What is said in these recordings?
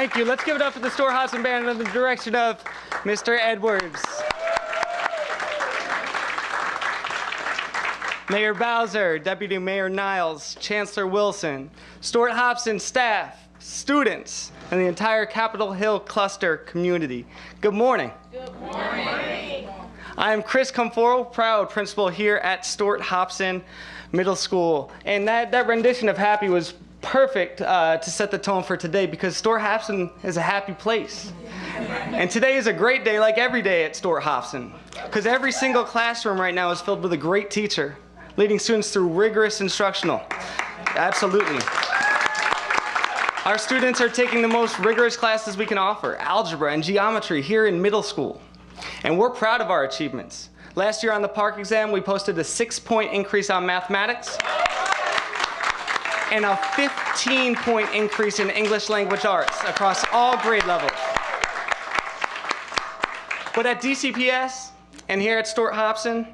Thank you. Let's give it up for the Stuart Hobson Band under the direction of Mr. Edwards. Mayor Bowser, Deputy Mayor Niles, Chancellor Wilson, Stuart Hobson staff, students, and the entire Capitol Hill cluster community. Good morning. Good morning. I am Chris Comforo, proud principal here at Stuart Hobson Middle School. And that rendition of Happy was perfect to set the tone for today, because Stuart Hobson is a happy place. And today is a great day, like every day at Stuart Hobson, because every single classroom right now is filled with a great teacher, leading students through rigorous instructional. Absolutely. Our students are taking the most rigorous classes we can offer, algebra and geometry, here in middle school. And we're proud of our achievements. Last year on the PARCC exam, we posted a 6-point increase on mathematics and a 15-point increase in English language arts across all grade levels. But at DCPS and here at Stuart Hobson,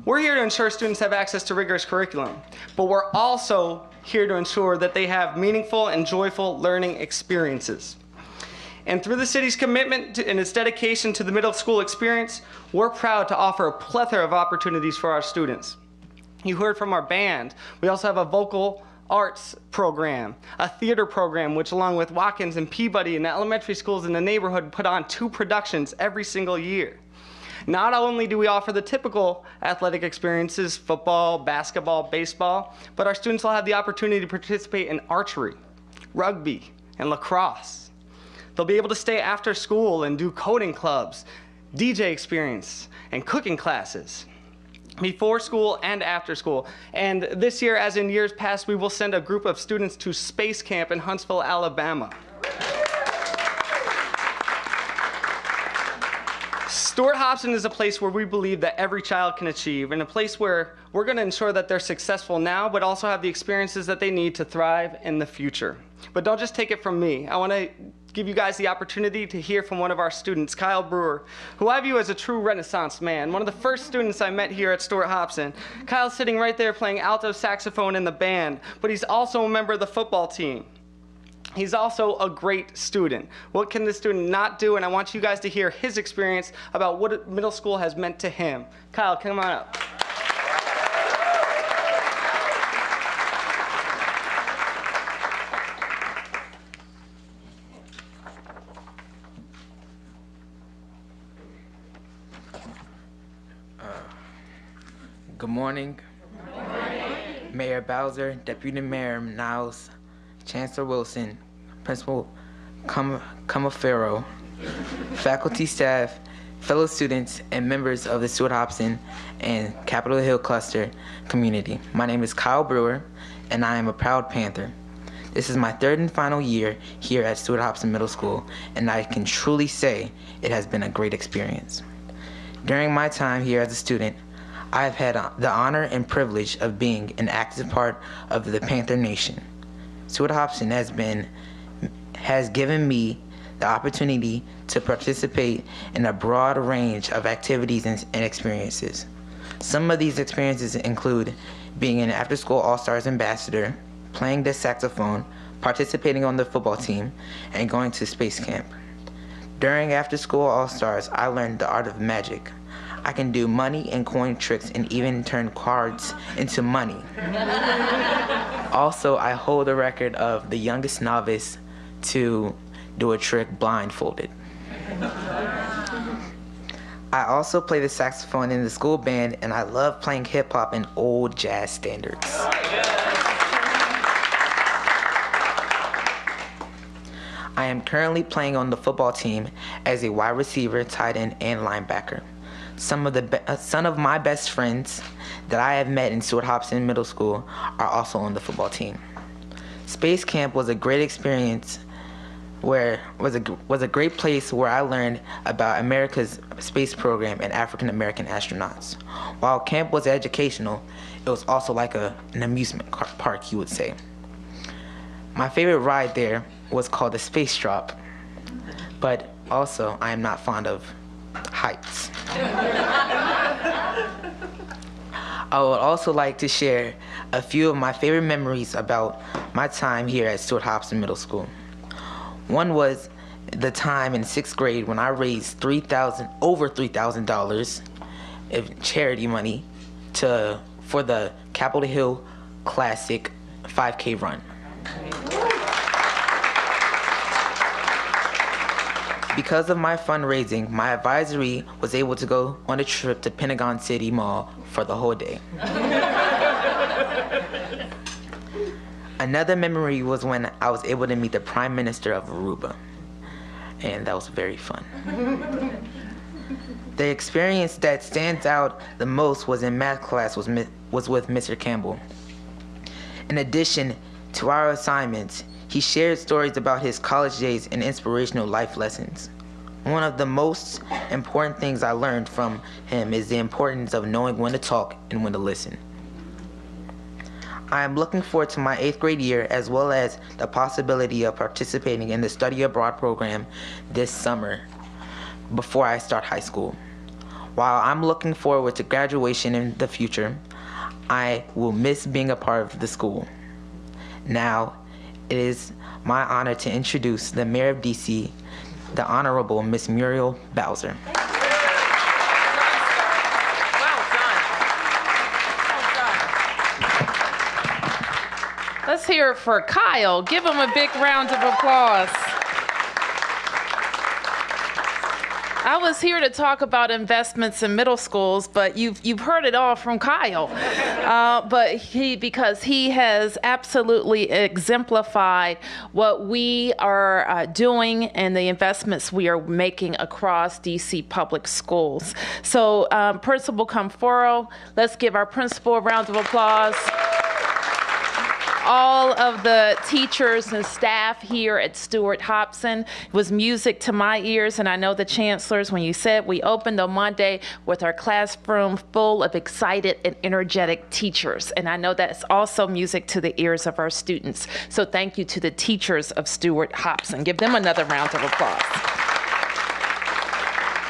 we're here to ensure students have access to rigorous curriculum, but we're also here to ensure that they have meaningful and joyful learning experiences. And through the city's commitment and its dedication to the middle school experience, we're proud to offer a plethora of opportunities for our students. You heard from our band. We also have a vocal arts program, a theater program, which along with Watkins and Peabody and the elementary schools in the neighborhood put on 2 productions every single year. Not only do we offer the typical athletic experiences, football, basketball, baseball, but our students will have the opportunity to participate in archery, rugby, and lacrosse. They'll be able to stay after school and do coding clubs, DJ experience, and cooking classes, before school and after school. And this year, as in years past, we will send a group of students to Space Camp in Huntsville, Alabama. Stuart Hobson is a place where we believe that every child can achieve, and a place where we're going to ensure that they're successful now, but also have the experiences that they need to thrive in the future. But don't just take it from me. I want to give you guys the opportunity to hear from one of our students, Kyle Brewer, who I view as a true Renaissance man, one of the first students I met here at Stuart Hobson. Kyle's sitting right there playing alto saxophone in the band, but he's also a member of the football team. He's also a great student. What can this student not do? And I want you guys to hear his experience about what middle school has meant to him. Kyle, come on up. Good morning. Good morning. Mayor Bowser, Deputy Mayor Niles, Chancellor Wilson, Principal Comafero, faculty, staff, fellow students, and members of the Stuart Hobson and Capitol Hill cluster community. My name is Kyle Brewer, and I am a proud Panther. This is my 3rd and final year here at Stuart Hobson Middle School, and I can truly say it has been a great experience. During my time here as a student, I have had the honor and privilege of being an active part of the Panther Nation. Stuart Hobson has given me the opportunity to participate in a broad range of activities and experiences. Some of these experiences include being an after-school All-Stars ambassador, playing the saxophone, participating on the football team, and going to space camp. During after-school All-Stars, I learned the art of magic. I can do money and coin tricks and even turn cards into money. Also, I hold the record of the youngest novice to do a trick blindfolded. I also play the saxophone in the school band, and I love playing hip hop and old jazz standards. I am currently playing on the football team as a wide receiver, tight end, and linebacker. Some of my best friends that I have met in Stuart Hobson Middle School are also on the football team. Space Camp was a great experience was a great place where I learned about America's space program and African American astronauts. While camp was educational, it was also like an amusement park, you would say. My favorite ride there was called the Space Drop, but also I am not fond of heights. I would also like to share a few of my favorite memories about my time here at Stuart Hobson Middle School. One was the time in 6th grade when I raised over $3,000 of charity money for the Capitol Hill Classic 5K run. Because of my fundraising, my advisory was able to go on a trip to Pentagon City Mall for the whole day. Another memory was when I was able to meet the Prime Minister of Aruba, and that was very fun. The experience that stands out the most was in math class was with Mr. Campbell. In addition to our assignments, he shared stories about his college days and inspirational life lessons. One of the most important things I learned from him is the importance of knowing when to talk and when to listen. I am looking forward to my 8th grade year, as well as the possibility of participating in the study abroad program this summer before I start high school. While I'm looking forward to graduation in the future, I will miss being a part of the school. Now, it is my honor to introduce the Mayor of DC, the Honorable Miss Muriel Bowser. Let's hear it for Kyle. Give him a big round of applause. I was here to talk about investments in middle schools, but you've heard it all from Kyle. Because he has absolutely exemplified what we are doing and the investments we are making across DC public schools. So Principal Comforo, let's give our principal a round of applause. All of the teachers and staff here at Stewart-Hobson. It was music to my ears, and I know the chancellors when you said we opened on Monday with our classroom full of excited and energetic teachers. And I know that's also music to the ears of our students. So thank you to the teachers of Stewart-Hobson. Give them another round of applause.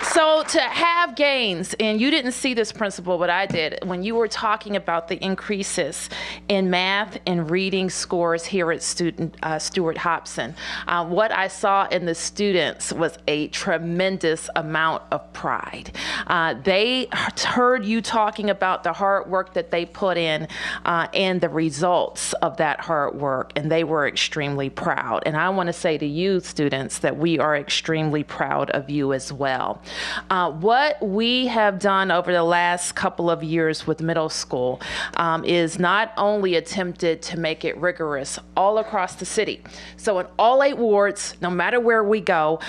So to have gains, and you didn't see this, Principal, but I did, when you were talking about the increases in math and reading scores here at Stewart-Hobson, what I saw in the students was a tremendous amount of pride. They heard you talking about the hard work that they put in and the results of that hard work, and they were extremely proud. And I want to say to you, students, that we are extremely proud of you as well. What we have done over the last couple of years with middle school is not only attempted to make it rigorous all across the city. So in all 8 wards, no matter where we go,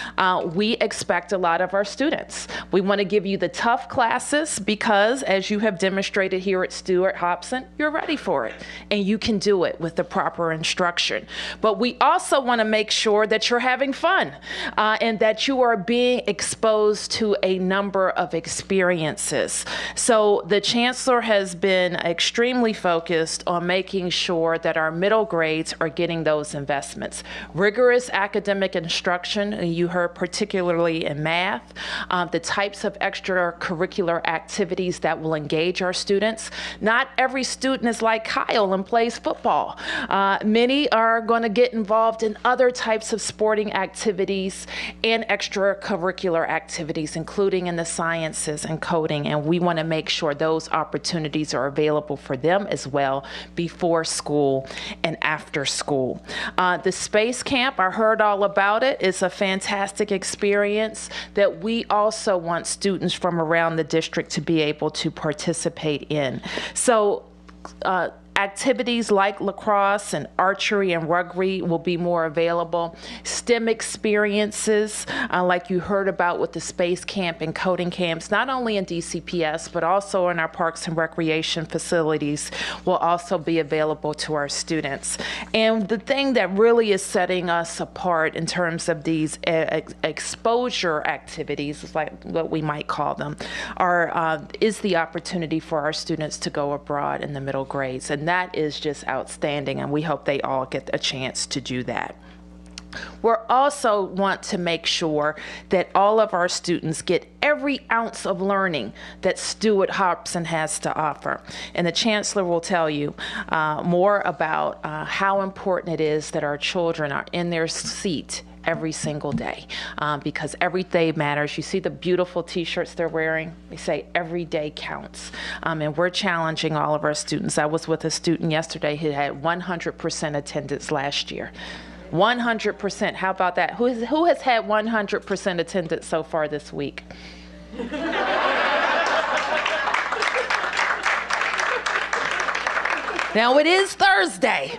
we expect a lot of our students. We want to give you the tough classes because, as you have demonstrated here at Stewart-Hobson, you're ready for it and you can do it with the proper instruction. But we also want to make sure that you're having fun and that you are being exposed to a number of experiences. So the chancellor has been extremely focused on making sure that our middle grades are getting those investments. Rigorous academic instruction, you heard particularly in math, the types of extracurricular activities that will engage our students. Not every student is like Kyle and plays football. Many are going to get involved in other types of sporting activities and extracurricular activities, including in the sciences and coding, and we want to make sure those opportunities are available for them as well before school and after school. The Space Camp, I heard all about it. It's a fantastic experience that we also want students from around the district to be able to participate in. So activities like lacrosse and archery and rugby will be more available. STEM experiences, like you heard about with the Space Camp and coding camps, not only in DCPS, but also in our parks and recreation facilities, will also be available to our students. And the thing that really is setting us apart in terms of these exposure activities, is like what we might call them, is the opportunity for our students to go abroad in the middle grades. And that is just outstanding, and we hope they all get a chance to do that. We also want to make sure that all of our students get every ounce of learning that Stewart-Hobson has to offer. And the chancellor will tell you more about how important it is that our children are in their seat every single day, because every day matters. You see the beautiful t-shirts they're wearing? They say every day counts. And we're challenging all of our students. I was with a student yesterday who had 100% attendance last year. 100%. How about that? Who has had 100% attendance so far this week? Now it is Thursday.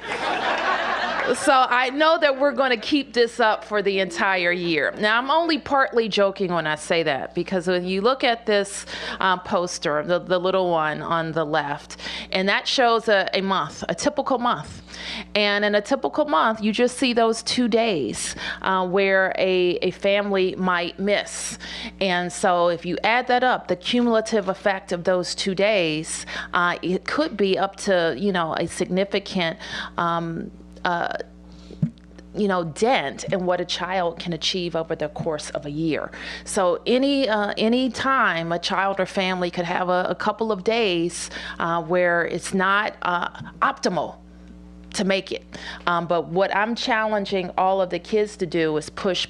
So I know that we're going to keep this up for the entire year. Now, I'm only partly joking when I say that, because when you look at this poster, the little one on the left, and that shows a month, a typical month. And in a typical month, you just see those 2 days where a family might miss. And so if you add that up, the cumulative effect of those 2 days, it could be up to, a significant dent in what a child can achieve over the course of a year. So any time a child or family could have a couple of days where it's not optimal to make it. But what I'm challenging all of the kids to do is push,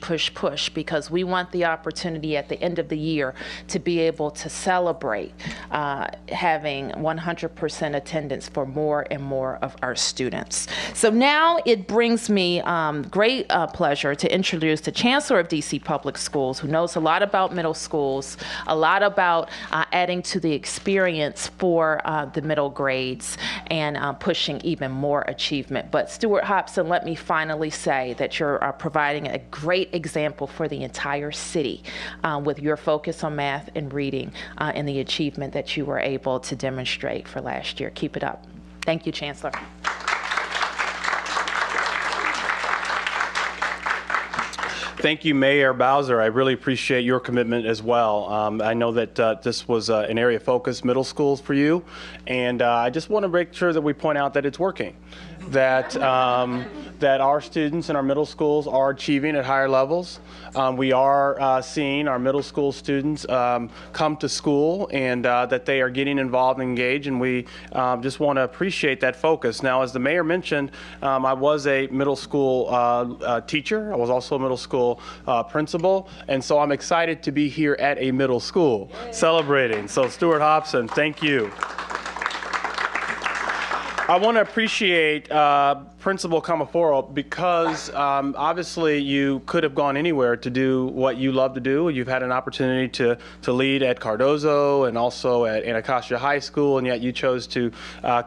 because we want the opportunity at the end of the year to be able to celebrate having 100% attendance for more and more of our students. So now it brings me great pleasure to introduce the Chancellor of DC Public Schools, who knows a lot about middle schools, a lot about adding to the experience for the middle grades and pushing even more achievement. But Stuart Hopson, let me finally say that you're providing a great example for the entire city with your focus on math and reading and the achievement that you were able to demonstrate for last year. Keep it up. Thank you, Chancellor. Thank you, Mayor Bowser. I really appreciate your commitment as well. I know that this was an area of focus, middle schools for you, and I just want to make sure that we point out that it's working, that our students in our middle schools are achieving at higher levels. We are seeing our middle school students come to school, and that they are getting involved and engaged, and we just want to appreciate that focus. Now, as the mayor mentioned, I was a middle school teacher. I was also a middle school principal, and so I'm excited to be here at a middle school celebrating. So Stuart Hopson, thank you. I want to appreciate Principal Camaforo, because obviously you could have gone anywhere to do what you love to do. You've had an opportunity to lead at Cardozo and also at Anacostia High School, and yet you chose to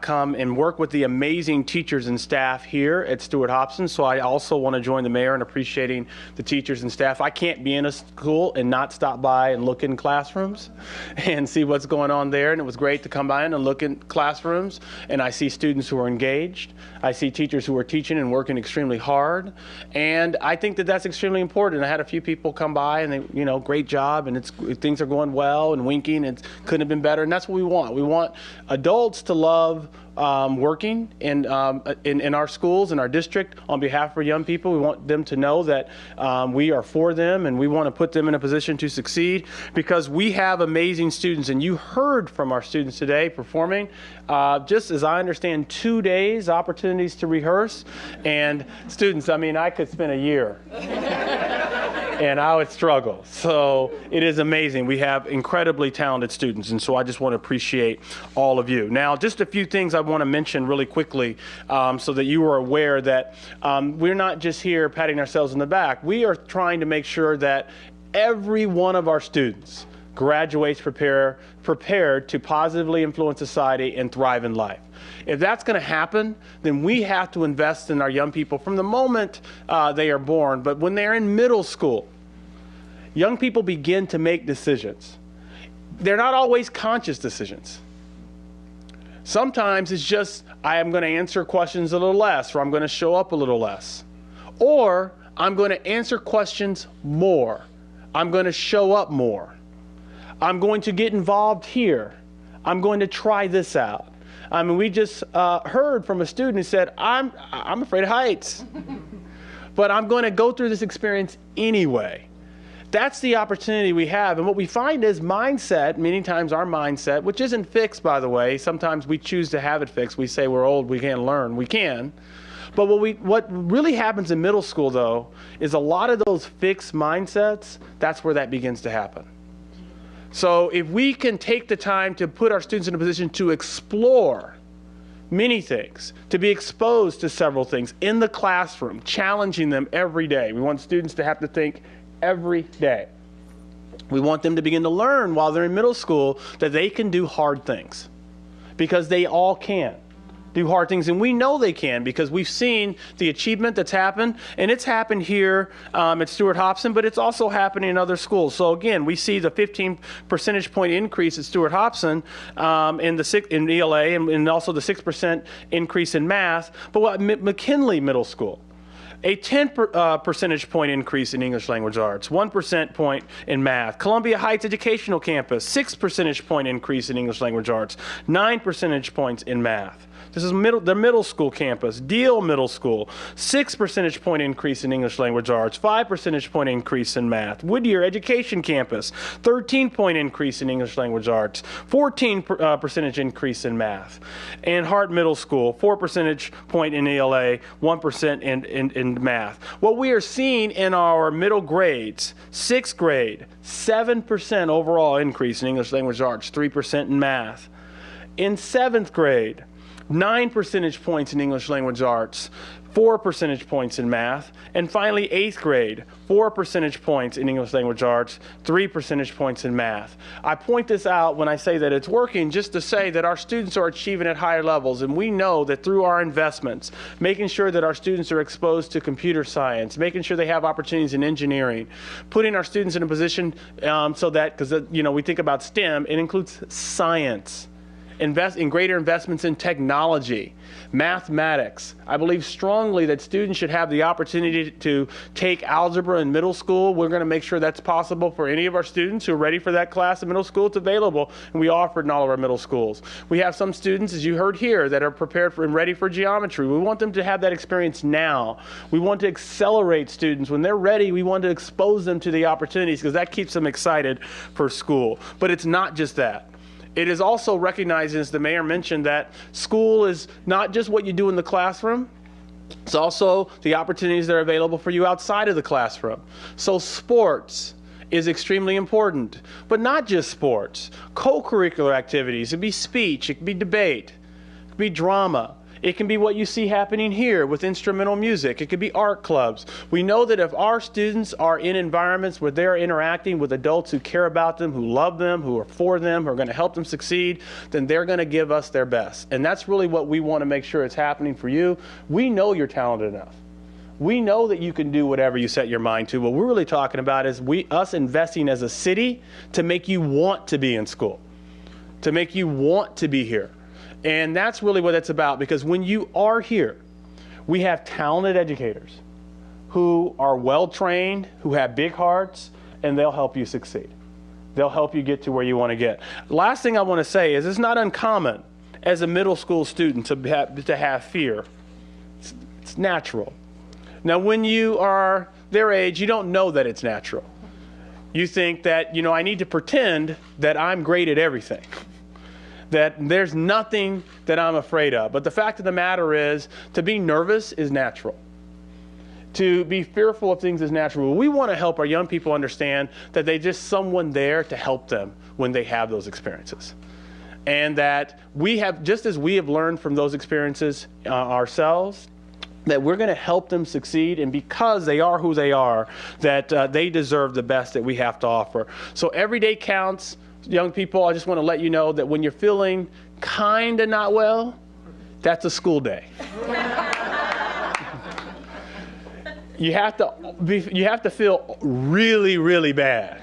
come and work with the amazing teachers and staff here at Stuart Hopson. So I also want to join the mayor in appreciating the teachers and staff. I can't be in a school and not stop by and look in classrooms and see what's going on there. And it was great to come by and look in classrooms, and I see students who are engaged. I see teachers who are teaching and working extremely hard, and I think that that's extremely important. I had a few people come by and they, great job, and things are going well, and winking, and couldn't have been better, and that's what we want. We want adults to love working in our schools, in our district, on behalf of our young people. We want them to know that we are for them, and we want to put them in a position to succeed, because we have amazing students, and you heard from our students today performing, just as I understand, 2 days, opportunities to rehearse. And students, I could spend a year and I would struggle. So it is amazing. We have incredibly talented students, and so I just want to appreciate all of you. Now, just a few things I want to mention really quickly, so that you are aware that we're not just here patting ourselves on the back. We are trying to make sure that every one of our students graduates prepared to positively influence society and thrive in life. If that's going to happen, then we have to invest in our young people from the moment they are born. But when they're in middle school, young people begin to make decisions. They're not always conscious decisions. Sometimes it's just, I am going to answer questions a little less, or I'm going to show up a little less. Or I'm going to answer questions more. I'm going to show up more. I'm going to get involved here. I'm going to try this out. We just heard from a student who said, I'm afraid of heights, but I'm going to go through this experience anyway. That's the opportunity we have. And what we find is mindset, many times our mindset, which isn't fixed, by the way. Sometimes we choose to have it fixed. We say we're old, we can't learn. We can. But what really happens in middle school, though, is a lot of those fixed mindsets, that's where that begins to happen. So if we can take the time to put our students in a position to explore many things, to be exposed to several things in the classroom, challenging them every day. We want students to have to think every day. We want them to begin to learn while they're in middle school that they can do hard things, because they all can do hard things, and we know they can because we've seen the achievement that's happened, and it's happened here at Stuart Hobson, but it's also happening in other schools. So again, we see the 15 percentage point increase at Stuart Hobson in ELA, and also the 6% increase in math. But what McKinley Middle School, a 10 percentage point increase in English language arts, 1% point in math. Columbia Heights Educational Campus, 6 percentage point increase in English language arts, 9 percentage points in math. This is the middle school campus. Deal Middle School, 6 percentage point increase in English language arts, 5 percentage point increase in math. Whittier Education Campus, 13 point increase in English language arts, 14 percentage increase in math. And Hart Middle School, 4 percentage point in ELA, 1% in math. What we are seeing in our middle grades, 6th grade, 7% overall increase in English language arts, 3% in math. In 7th grade, 9 percentage points in English language arts, 4 percentage points in math. And finally, 8th grade, 4 percentage points in English language arts, 3 percentage points in math. I point this out when I say that it's working, just to say that our students are achieving at higher levels, and we know that through our investments, making sure that our students are exposed to computer science, making sure they have opportunities in engineering, putting our students in a position so that, because we think about STEM, it includes science. Invest in greater investments in technology, mathematics. I believe strongly that students should have the opportunity to take algebra in middle school. We're going to make sure that's possible for any of our students who are ready for that class in middle school. It's available, and we offer it in all of our middle schools. We have some students, as you heard here, that are prepared for and ready for geometry. We want them to have that experience now. We want to accelerate students. When they're ready, we want to expose them to the opportunities, because that keeps them excited for school. But it's not just that. It is also recognizing, as the mayor mentioned, that school is not just what you do in the classroom. It's also the opportunities that are available for you outside of the classroom. So sports is extremely important, but not just sports. Co-curricular activities. It could be speech, it could be debate, it could be drama. It can be what you see happening here with instrumental music. It could be art clubs. We know that if our students are in environments where they're interacting with adults who care about them, who love them, who are for them, who are going to help them succeed, then they're going to give us their best. And that's really what we want to make sure is happening for you. We know you're talented enough. We know that you can do whatever you set your mind to. What we're really talking about is us investing as a city to make you want to be in school, to make you want to be here. And that's really what it's about, because when you are here, we have talented educators who are well-trained, who have big hearts, and they'll help you succeed. They'll help you get to where you want to get. Last thing I want to say is it's not uncommon as a middle school student to have fear. It's natural. Now, when you are their age, you don't know that it's natural. You think that, I need to pretend that I'm great at everything, that there's nothing that I'm afraid of. But the fact of the matter is, to be nervous is natural. To be fearful of things is natural. We want to help our young people understand that there's just someone there to help them when they have those experiences. And that we have, just as we have learned from those experiences ourselves, that we're going to help them succeed, and because they are who they are, that they deserve the best that we have to offer. So every day counts. Young people, I just want to let you know that when you're feeling kind of not well, that's a school day. You have to feel really, really bad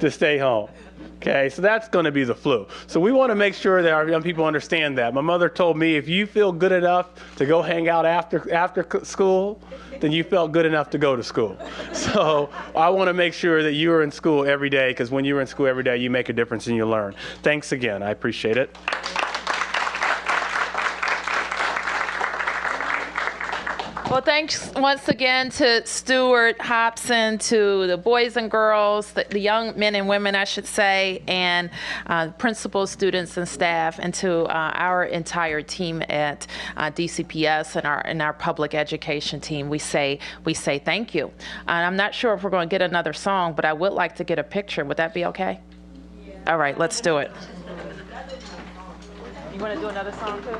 to stay home. Okay, so that's going to be the flu. So we want to make sure that our young people understand that. My mother told me, if you feel good enough to go hang out after school, then you felt good enough to go to school. So I want to make sure that you are in school every day, because when you're in school every day, you make a difference and you learn. Thanks again. I appreciate it. Well, thanks once again to Stuart Hobson, to the boys and girls, the young men and women, I should say, and principals, students, and staff, and to our entire team at DCPS and our public education team. We say thank you. And I'm not sure if we're going to get another song, but I would like to get a picture. Would that be okay? Yeah. All right, let's do it. You want to do another song too?